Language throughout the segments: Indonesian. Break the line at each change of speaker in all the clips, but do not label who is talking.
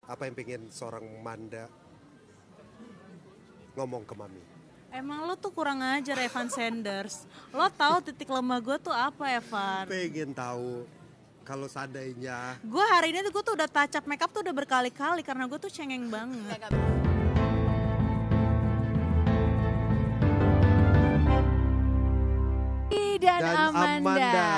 Apa yang pengen seorang Manda ngomong ke Mami?
Emang lo tuh kurang ajar Evan Sanders. Lo tahu titik lemah gue tuh apa Evan?
Pengen tahu kalau seandainya
Gue hari ini tuh gue tuh udah touch up makeup tuh udah berkali-kali karena gue tuh cengeng banget.
Dan
dan
Amanda.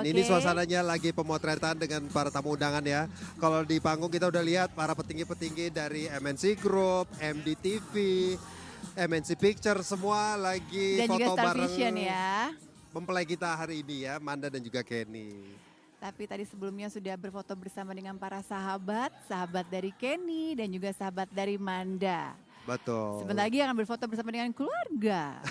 Ini
Oke.
suasananya lagi pemotretan dengan para tamu undangan ya. Kalau di panggung kita udah lihat para petinggi-petinggi dari MNC Group, MDTV, MNC Picture semua lagi
Dan juga
foto
Star
bareng
Vision ya.
mempelai kita hari ini ya, Manda dan juga Kenny.
Tapi tadi sebelumnya sudah berfoto bersama dengan para sahabat, sahabat dari Kenny dan juga sahabat dari Manda.
Betul.
Sebentar lagi akan berfoto bersama dengan keluarga.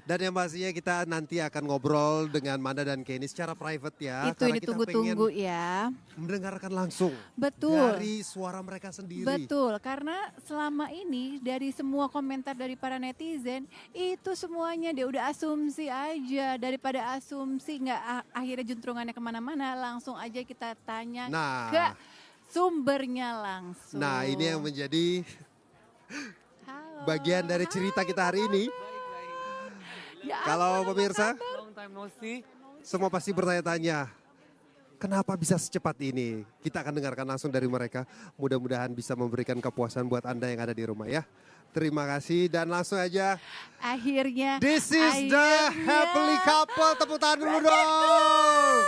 Dan yang pastinya kita nanti akan ngobrol dengan Manda dan Kenny secara private ya.
Itu
karena
yang
kita
ditunggu-tunggu
pengen
ya.
mendengarkan langsung
Betul.
dari suara mereka sendiri.
Betul, karena selama ini dari semua komentar dari para netizen itu semuanya dia udah asumsi aja. Daripada asumsi nggak akhirnya juntrungannya kemana-mana, langsung aja kita tanya
Nah.
ke sumbernya langsung.
Nah, ini yang menjadi
Halo.
bagian dari cerita kita hari ini.
Ya
Kalau
ampun,
pemirsa,
Long time no see.
semua pasti bertanya-tanya, kenapa bisa secepat ini? Kita akan dengarkan langsung dari mereka. Mudah-mudahan bisa memberikan kepuasan buat Anda yang ada di rumah ya. Terima kasih dan langsung aja.
akhirnya.
This is the
akhirnya.
happy couple. Tepuk tangan dulu dong.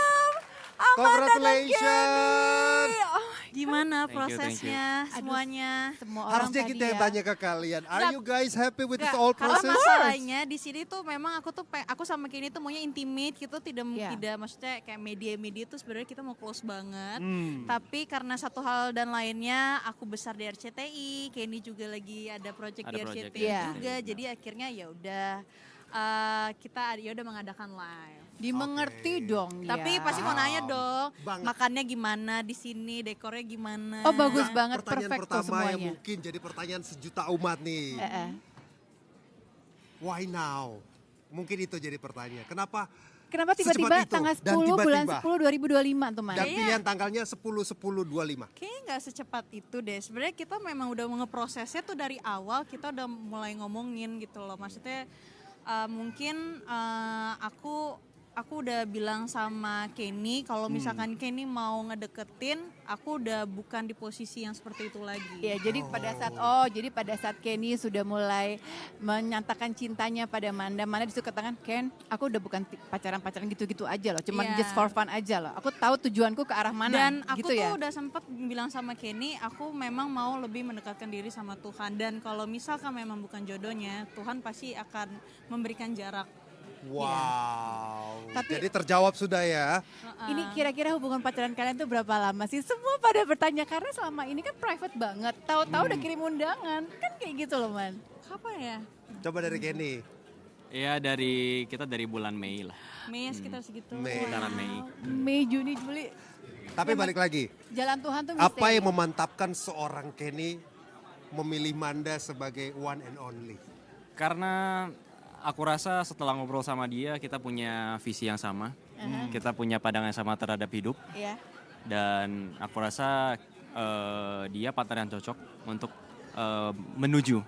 Amanda dan
Congratulations.
Kenny. Oh,
Gimana
Thank you.
prosesnya
Aduh,
semuanya?
semua orang
Harusnya
tadi
kita yang
ya.
tanya ke kalian. Are
Nggak,
you guys happy with this
Nggak,
all
karena
process?
masalahnya di sini tuh memang aku sama Kenny tuh maunya intimate gitu, tidak
Iya.
tidak maksudnya kayak media-media tuh sebenarnya kita mau close banget.
Hmm.
Tapi karena satu hal dan lainnya, aku besar di RCTI, Kenny juga lagi ada project
Ada
di
project
RCTI
Iya.
juga, jadi akhirnya ya udah kita ya udah mengadakan live.
Dimengerti
Oke.
dong ya.
Tapi pasti mau nanya dong,
Banget.
makannya gimana di sini, dekornya gimana?
Oh, bagus banget,
Pertanyaan
perfect tuh
pertama yang
semuanya.
mungkin jadi pertanyaan sejuta umat nih. Why now? Mungkin itu jadi pertanyaan. Kenapa?
Kenapa tiba-tiba
Secepat itu
tanggal
dan
10 bulan
tiba-tiba.
10 2025 tuh Man?
Dan
Iya.
pilihan tanggalnya 10-10-25.
Kayaknya nggak secepat itu deh. Sebenarnya kita memang udah ngeprosesnya tuh dari awal, kita udah mulai ngomongin gitu loh. Maksudnya mungkin aku udah bilang sama Kenny kalau misalkan Kenny mau ngedeketin, aku udah bukan di posisi yang seperti itu lagi.
Ya, jadi pada saat Kenny sudah mulai menyatakan cintanya pada Manda disuruh katakan, Ken, aku udah bukan pacaran-pacaran gitu-gitu aja loh, cuman
Iya.
just for fun aja loh. Aku tahu tujuanku ke arah mana.
Dan aku
gitu
tuh
ya.
udah sempet bilang sama Kenny, aku memang mau lebih mendekatkan diri sama Tuhan. Dan kalau misalkan memang bukan jodohnya, Tuhan pasti akan memberikan jarak.
Wow.
Tapi-
Jadi terjawab sudah ya.
Ini kira-kira hubungan pacaran kalian tuh berapa lama sih? Semua pada bertanya karena selama ini kan private banget. Tahu-tahu udah kirim undangan. Kan kayak gitu loh, Man.
Kapan ya?
Coba dari Kenny.
Iya kita dari bulan Mei lah.
Mei sekitar segitu.
Mei.
Sekitaran Mei.
Mei, Juni, Juli.
Tapi balik lagi,
Jalan Tuhan tuh
apa
misteri.
yang memantapkan seorang Kenny memilih Manda sebagai one and only?
Karena aku rasa setelah ngobrol sama dia kita punya visi yang sama. Kita punya pandangan yang sama terhadap hidup.
Iya.
Dan aku rasa dia partner yang cocok untuk menuju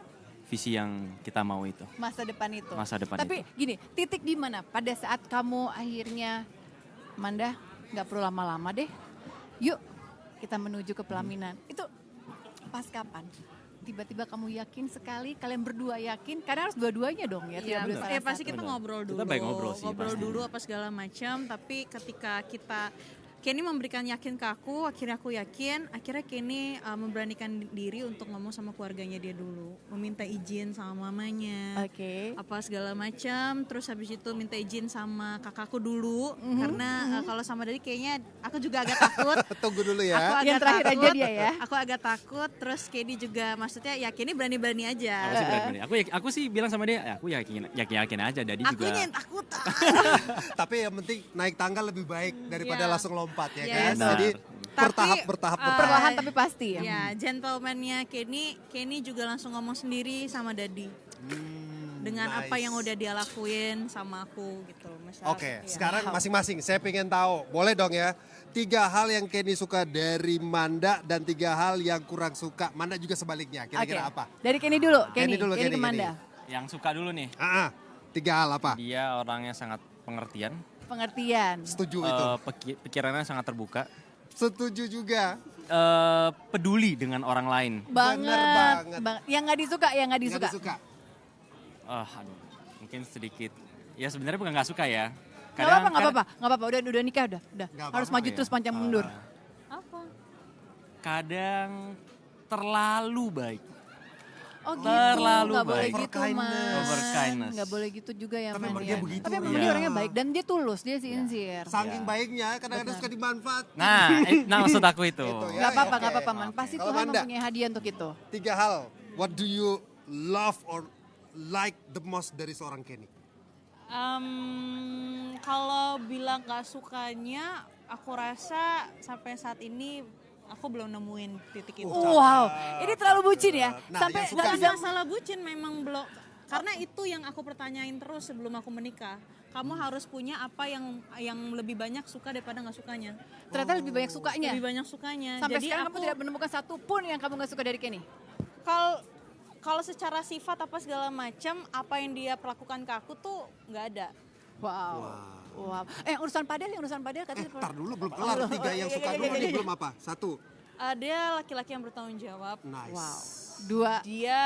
visi yang kita mau itu.
Masa depan itu.
Masa depan
Tapi gini, titik di mana pada saat kamu akhirnya, Manda, nggak perlu lama-lama deh. Yuk, kita menuju ke pelaminan. Itu pas kapan? Tiba-tiba kamu yakin sekali, kalian berdua yakin? Karena harus dua-duanya dong ya.
Iya,
tidak boleh salah
pasti
satu.
kita ngobrol dulu.
Kita baik ngobrol sih, pasti.
dulu apa segala macam, tapi ketika kita Kenny memberikan yakin ke aku, akhirnya aku yakin, akhirnya Kenny memberanikan diri untuk ngomong sama keluarganya dia dulu, meminta izin sama mamanya.
Oke.
Apa segala macam, terus habis itu minta izin sama kakakku dulu, karena kalau sama Dadi kayaknya aku juga agak takut.
Tunggu dulu
Aku
ya.
agak
Yang terakhir
takut,
aja dia ya.
Aku agak takut, terus Kenny juga maksudnya ya Kenny berani-berani aja.
Aku sih berani. Aku sih bilang sama dia, aku yakin aja. Jadi
Aku
juga.
yang takut.
Tapi yang penting naik tangga lebih baik daripada
Iya.
langsung lompat ya
Yes.
kan.
Benar.
Jadi
Tapi,
bertahap.
Perlahan tapi pasti ya.
Ya, gentleman-nya Kenny juga langsung ngomong sendiri sama Dadi. Dengan apa
nice.
yang udah dia lakuin sama aku gitu. Misal,
Oke,
ya.
sekarang masing-masing saya pengen tahu. Boleh dong ya. 3 hal yang Kenny suka dari Manda dan 3 hal yang kurang suka. Manda juga sebaliknya. Kira-kira
Oke.
apa?
Dari Kenny dulu,
Kenny dulu,
Kenny
Kenny,
ke Manda.
Yang suka dulu nih,
3 hal apa?
dia orangnya sangat pengertian,
Pengertian.
Setuju itu.
pikirannya sangat terbuka,
Setuju juga.
peduli dengan orang lain.
banget.
Yang nggak disuka, yang nggak
Nggak
disuka.
disuka.
Aduh, mungkin sedikit. Ya sebenarnya bukan nggak suka ya.
Nggak apa-apa, nggak apa-apa, nggak apa-apa. Udah nikah, udah.
Nggak
Harus
apa-apa,
maju
ya.
terus, pancang mundur.
Apa?
Kadang terlalu baik.
Oh gitu,
Terlalu
nggak boleh
baik.
gitu
Overkindness.
mas.
Overkindness.
Nggak boleh gitu juga ya
Tapi
Man
emang
ya.
dia begitu
Tapi emang
orangnya.
dia orangnya baik dan dia tulus, dia sincere.
Saking baiknya kadang-kadang
Benar.
suka dimanfaat.
Nah maksud aku itu.
Itu ya.
Nggak apa-apa,
Oke.
nggak apa-apa man. Pasti
Kalau
Tuhan
Manda?
mempunyai hadiah untuk itu.
3 hal. What do you love or like the most dari seorang Kenny?
Kalau bilang gak sukanya, aku rasa sampai saat ini aku belum nemuin titik itu.
Wow, ini terlalu bucin ya.
Nah,
Sampai
yang
nggak
suka
bisa.
Bukan salah bucin, memang belum. Karena itu yang aku pertanyain terus sebelum aku menikah. Kamu harus punya apa yang lebih banyak suka daripada nggak sukanya.
Ternyata lebih banyak sukanya.
Lebih banyak sukanya.
Sampai
Jadi
sekarang
aku
kamu tidak menemukan satu pun yang kamu nggak suka dari Kenny.
kalau secara sifat apa segala macam, apa yang dia perlakukan ke aku tuh nggak ada.
Wow. Urusan padel katanya.
Ntar dulu belum kelar. 3 yang suka dulu nih belum apa? 1.
Dia laki-laki yang bertanggung jawab.
Nice.
Wow. 2.
Dia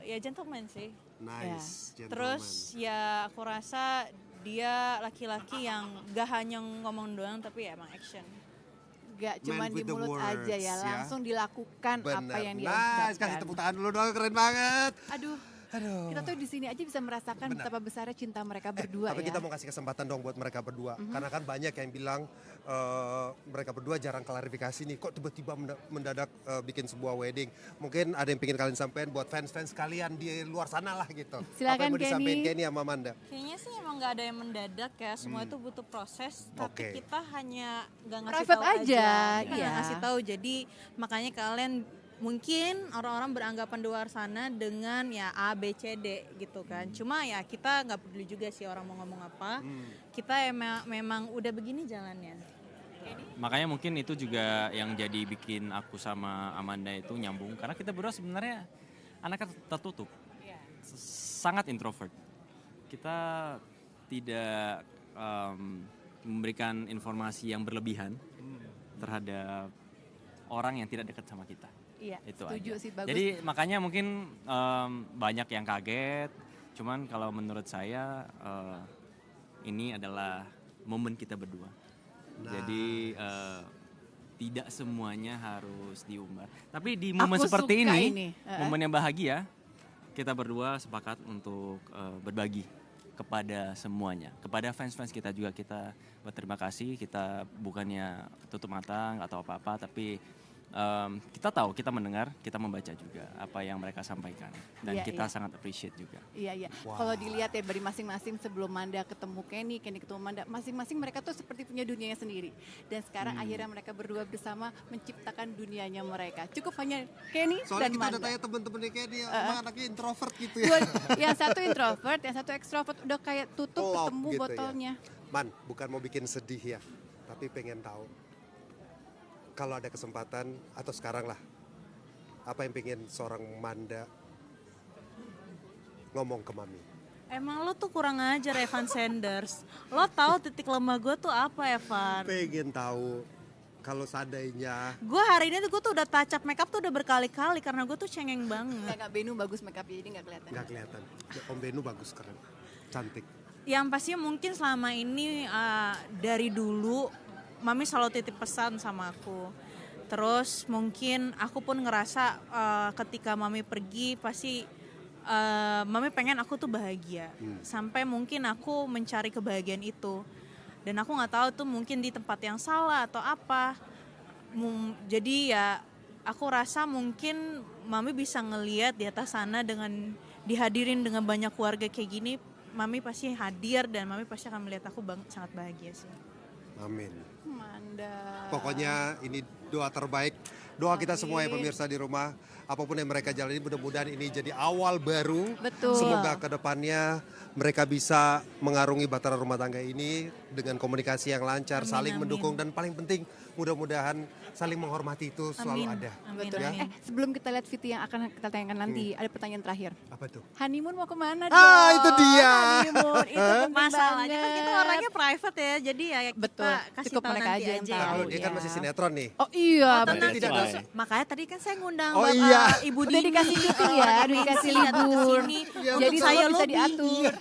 ya gentleman sih.
Nice. Gentleman.
Terus ya aku rasa dia laki-laki yang gak hanya ngomong doang tapi ya emang action.
Gak
Man
cuma di
with the
mulut aja
words,
ya,
ya.
langsung dilakukan apa
Bener.
yang dia
Nice.
ucapkan.
Kasih tepuk tangan dulu dong. Keren banget.
Aduh. Kita tuh di sini aja bisa merasakan
Benar.
betapa besarnya cinta mereka berdua
Tapi
ya.
kita mau kasih kesempatan dong buat mereka berdua. Karena kan banyak yang bilang mereka berdua jarang klarifikasi nih. Kok tiba-tiba mendadak bikin sebuah wedding. Mungkin ada yang pengen kalian sampaikan buat fans-fans kalian di luar sana lah gitu.
Silakan,
Apa yang mau disampaikan
Kenny.
Kenny sama Amanda?
Kayaknya sih emang gak ada yang mendadak ya, semua itu butuh proses. Tapi
Oke.
kita hanya gak ngasih
Private
tahu
aja,
Kita
iya.
nggak ngasih tahu, jadi makanya kalian mungkin orang-orang beranggapan di luar sana dengan ya A, B, C, D gitu kan. Cuma ya kita nggak peduli juga sih orang mau ngomong apa. Kita memang udah begini jalannya.
Makanya mungkin itu juga yang jadi bikin aku sama Amanda itu nyambung. Karena kita berdua sebenarnya anaknya tertutup. Sangat introvert. Kita tidak memberikan informasi yang berlebihan terhadap orang yang tidak dekat sama kita.
Iya,
Itu
setuju
aja.
sih, bagus.
Jadi makanya mungkin banyak yang kaget. Cuman kalau menurut saya ini adalah momen kita berdua. Jadi tidak semuanya harus diumbar. Tapi di momen
Aku
seperti
suka
ini,
ini.
momen yang bahagia, kita berdua sepakat untuk berbagi kepada semuanya. Kepada fans-fans kita juga kita berterima kasih. Kita bukannya tutup mata atau apa-apa, tapi kita tahu, kita mendengar, kita membaca juga apa yang mereka sampaikan. Dan
Iya,
kita
iya.
sangat appreciate juga.
Iya. Kalau dilihat ya dari masing-masing sebelum Manda ketemu Kenny ketemu Manda, masing-masing mereka tuh seperti punya dunianya sendiri. Dan sekarang akhirnya mereka berdua bersama menciptakan dunianya mereka. Cukup hanya Kenny
Soalnya
dan
kita
Manda.
udah tanya temen-temennya Kenny, emang anaknya introvert gitu ya.
Yang satu introvert, yang satu ekstrovert, udah kayak tutup
Klop
ketemu
gitu ya.
botolnya.
Man, bukan mau bikin sedih ya, tapi pengen tahu. Kalau ada kesempatan, atau sekarang lah, apa yang pengen seorang Manda ngomong ke Mami?
Emang lo tuh kurang ajar Evan Sanders. Lo tahu titik lemah gue tuh apa Evan?
Pengen tahu kalau seandainya
Gue hari ini tuh gue tuh udah touch up makeup tuh udah berkali-kali karena gue tuh cengeng banget.
Enggak, Benu bagus make up jadi nggak kelihatan.
nggak kelihatan. Om Benu bagus, keren, cantik.
Yang pastinya mungkin selama ini dari dulu Mami selalu titip pesan sama aku. Terus mungkin aku pun ngerasa ketika Mami pergi pasti Mami pengen aku tuh bahagia. Sampai mungkin aku mencari kebahagiaan itu. Dan aku nggak tahu tuh mungkin di tempat yang salah atau apa. Jadi ya aku rasa mungkin Mami bisa ngelihat di atas sana dengan dihadirin dengan banyak keluarga kayak gini. Mami pasti hadir dan Mami pasti akan melihat aku sangat bahagia sih.
Amin.
Manda.
Pokoknya ini doa terbaik Doa kita semua ya pemirsa di rumah, apapun yang mereka jalani mudah-mudahan ini jadi awal baru.
Betul.
Semoga kedepannya mereka bisa mengarungi bahtera rumah tangga ini dengan komunikasi yang lancar, saling mendukung dan paling penting mudah-mudahan saling menghormati itu selalu ada.
Betul.
Ya.
Sebelum kita lihat Viti yang akan kita tanyakan nanti, ada pertanyaan terakhir.
Apa tuh?
Honeymoon mau kemana dong?
Itu dia.
Honeymoon, itu penting
Masalahnya kan kita
banget.
orangnya private ya, jadi ya kita
Betul,
kasih
cukup
tahu
mereka
nanti
aja yang
aja.
tahu.
Kalau dia kan
ya.
masih sinetron nih.
Oh iya,
Tenang,
betul.
tidak
That's
ada.
why.
Makanya tadi kan saya ngundang
Oh
Bapak
iya.
Ibu
Udah
Dini.
dikasih cuti ya, udah dikasih libur. Jadi
saya
semua bisa
lobby.
diatur.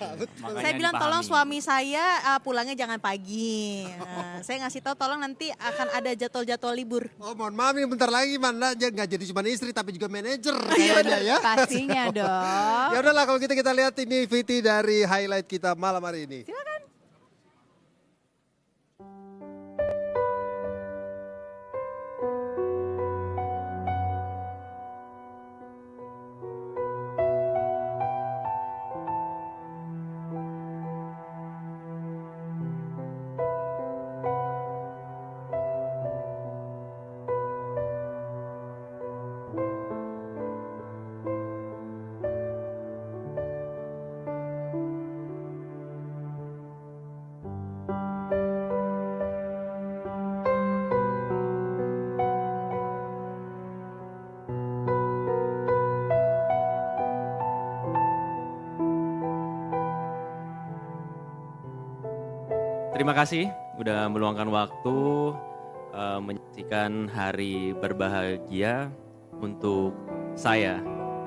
Makanya
Saya bilang tolong
dipahami.
suami saya pulangnya jangan pagi. Nah, saya ngasih tahu tolong nanti akan ada jadwal-jadwal libur.
Oh mohon maaf ini bentar lagi Manda nggak jadi cuma istri tapi juga manajer
Iya,
kayaknya ya.
pastinya dong.
Ya udahlah kalau gitu kita lihat ini Viti dari highlight kita malam hari ini.
Silakan.
Terima kasih udah meluangkan waktu menyaksikan hari berbahagia untuk saya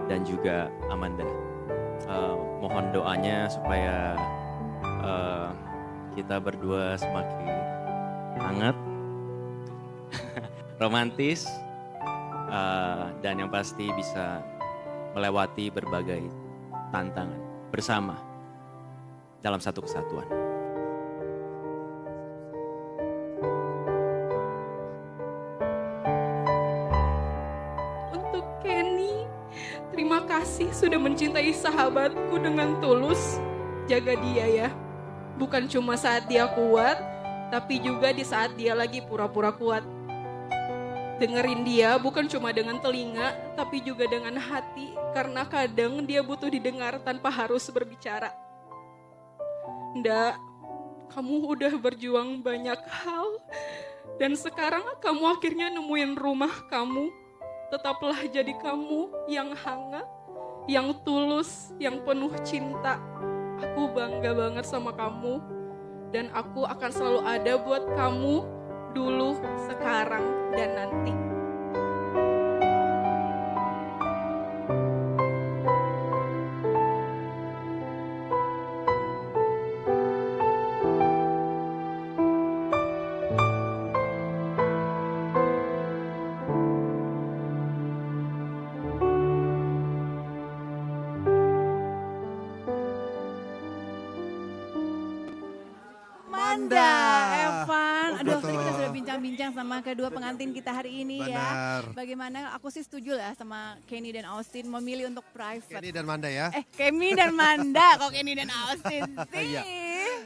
dan juga Amanda. Mohon doanya supaya kita berdua semakin hangat, romantis, dan yang pasti bisa melewati berbagai tantangan bersama dalam satu kesatuan.
Untuk Kenny, terima kasih sudah mencintai sahabatku dengan tulus. Jaga dia ya. Bukan cuma saat dia kuat, tapi juga di saat dia lagi pura-pura kuat. Dengerin dia bukan cuma dengan telinga, tapi juga dengan hati. Karena kadang dia butuh didengar tanpa harus berbicara. Ndak, kamu udah berjuang banyak hal. Dan sekarang kamu akhirnya nemuin rumah kamu. Tetaplah jadi kamu yang hangat, yang tulus, yang penuh cinta. Aku bangga banget sama kamu. Dan aku akan selalu ada buat kamu dulu, sekarang, dan nanti.
Manda, Evan.
Oh,
Aduh,
betul.
tadi kita sudah bincang-bincang sama kedua pengantin kita hari ini ya.
Benar.
Bagaimana aku sih setuju lah sama Kenny dan Austin memilih untuk private.
Kenny dan Manda ya.
Kenny dan Manda, kok Kenny dan Austin sih?
Iya.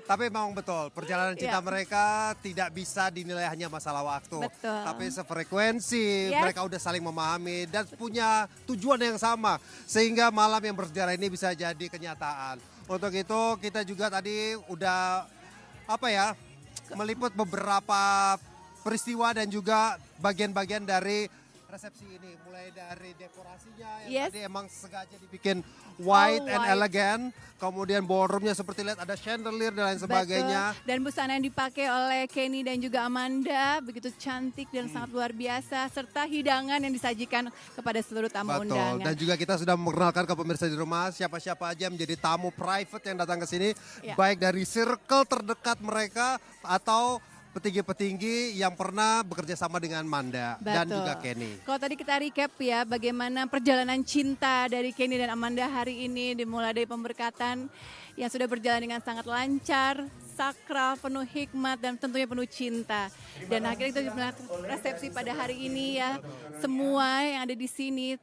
Tapi memang betul, perjalanan cinta
Iya.
mereka tidak bisa dinilai hanya masalah waktu.
Betul.
Tapi sefrekuensi,
Yes.
mereka udah saling memahami dan punya tujuan yang sama. Sehingga malam yang bersejarah ini bisa jadi kenyataan. Untuk itu kita juga tadi udah meliput beberapa peristiwa dan juga bagian-bagian dari resepsi ini. Mulai dari dekorasinya yang
Yes.
tadi emang sengaja dibikin white and
white.
elegant. Kemudian ballroomnya seperti lihat ada chandelier dan lain sebagainya.
Betul. Dan busana yang dipakai oleh Kenny dan juga Amanda begitu cantik dan sangat luar biasa. Serta hidangan yang disajikan kepada seluruh tamu
Betul.
undangan.
Dan juga kita sudah memperkenalkan ke pemirsa di rumah siapa-siapa aja yang menjadi tamu private yang datang ke sini.
Ya.
Baik dari circle terdekat mereka atau petinggi-petinggi yang pernah bekerja sama dengan Manda dan
Betul.
juga Kenny.
Kalau tadi kita recap ya bagaimana perjalanan cinta dari Kenny dan Amanda hari ini dimulai dari pemberkatan yang sudah berjalan dengan sangat lancar, sakral, penuh hikmat dan tentunya penuh cinta. Dan akhirnya kita melihat resepsi pada hari ini ya semua yang ada di sini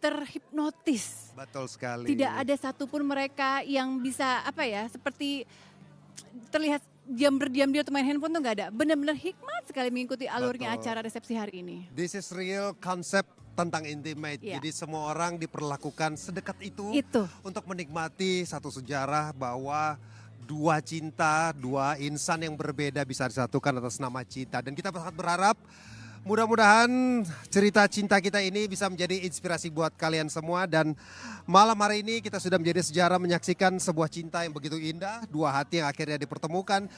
terhipnotis.
Betul sekali.
Tidak ada satupun mereka yang bisa seperti terlihat berdiam diri atau main handphone tuh nggak ada. Benar-benar hikmat sekali mengikuti alurnya
Betul.
acara resepsi hari ini.
This is real konsep tentang intimate.
Iya.
Jadi semua orang diperlakukan sedekat itu
Itu.
untuk menikmati satu sejarah bahwa dua cinta, dua insan yang berbeda bisa disatukan atas nama cinta. Dan kita sangat berharap mudah-mudahan cerita cinta kita ini bisa menjadi inspirasi buat kalian semua. Dan malam hari ini kita sudah menjadi sejarah menyaksikan sebuah cinta yang begitu indah. Dua hati yang akhirnya dipertemukan,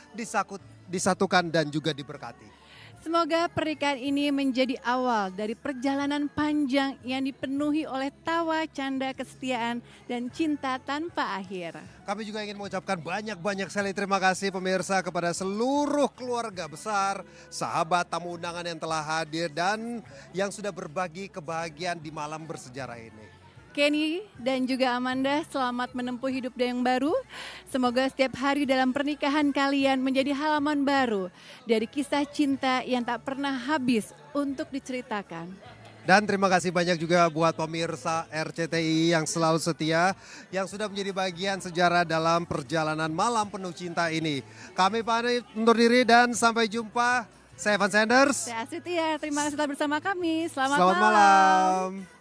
disatukan dan juga diberkati.
Semoga pernikahan ini menjadi awal dari perjalanan panjang yang dipenuhi oleh tawa, canda, kesetiaan, dan cinta tanpa akhir.
Kami juga ingin mengucapkan banyak-banyak sekali terima kasih pemirsa kepada seluruh keluarga besar, sahabat, tamu undangan yang telah hadir dan yang sudah berbagi kebahagiaan di malam bersejarah ini.
Kenny dan juga Amanda, selamat menempuh hidup yang baru. Semoga setiap hari dalam pernikahan kalian menjadi halaman baru dari kisah cinta yang tak pernah habis untuk diceritakan.
Dan terima kasih banyak juga buat pemirsa RCTI yang selalu setia, yang sudah menjadi bagian sejarah dalam perjalanan malam penuh cinta ini. Kami pamit undur diri dan sampai jumpa. Saya Evan Sanders.
Saya Astrid Tiar, terima kasih telah bersama kami. Selamat
Selamat malam.